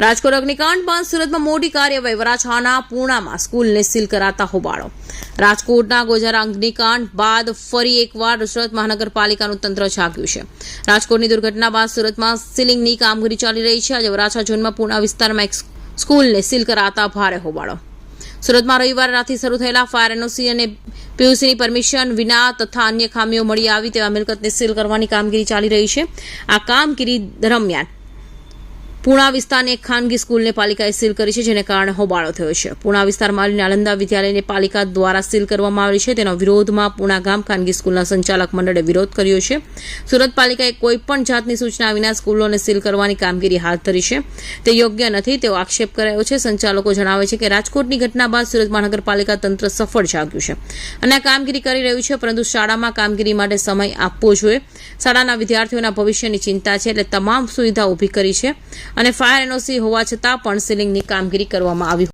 રાજકોટ અગ્નિકાંડ બાદ સુરતમાં મોટી કાર્યવાહી. વરાછાના પૂર્ણામાં સ્કૂલને સીલ કરાતા હોબાળો. રાજકોટના ગોઝારા અગ્નિકાંડ બાદ ફરી એકવાર સુરત મહાનગરપાલિકાનું તંત્ર જાગ્યું છે. રાજકોટની દુર્ઘટના બાદ સુરતમાં સીલિંગની કામગીરી ચાલી રહી છે. આજે વરાછા ઝોનમાં પૂર્ણા વિસ્તારમાં એક સ્કૂલને સીલ કરાતા ભારે હોબાળો. સુરતમાં રવિવારે રાતથી શરૂ થયેલા ફાયર એનઓસી અને પીયુસીની પરમિશન વિના તથા અન્ય ખામીઓ મળી આવી તેવા મિલકતને સીલ કરવાની કામગીરી ચાલી રહી છે. આ કામગીરી દરમિયાન પૂર્ણા વિસ્તારની એક ખાનગી સ્કૂલને પાલિકાએ સીલ કરી છે, જેને કારણે હોબાળો થયો છે. પૂર્ણા વિસ્તારમાં નાલંદા વિદ્યાલયને પાલિકા દ્વારા સીલ કરવામાં આવી છે. તેના વિરોધમાં પૂર્ણા ગામ ખાનગી સ્કૂલના સંચાલક મંડળે વિરોધ કર્યો છે. સુરત પાલિકાએ કોઈપણ જાતની સૂચના વિના સ્કૂલોને સીલ કરવાની કામગીરી હાથ ધરી છે. તે યોગ્ય નથી તેવો આક્ષેપ કરાયો છે. સંચાલકો જણાવે છે કે રાજકોટની ઘટના બાદ સુરત મહાનગરપાલિકા તંત્ર સફળ જાગ્યું છે અને આ કામગીરી કરી રહ્યું છે, પરંતુ શાળામાં કામગીરી માટે સમય આપવો જોઈએ. શાળાના વિદ્યાર્થીઓના ભવિષ્યની ચિંતા છે, એટલે તમામ સુવિધા ઊભી કરી છે અને ફાયર એનઓસી હોવા છતાં પણ સીલિંગની કામગીરી કરવામાં આવી.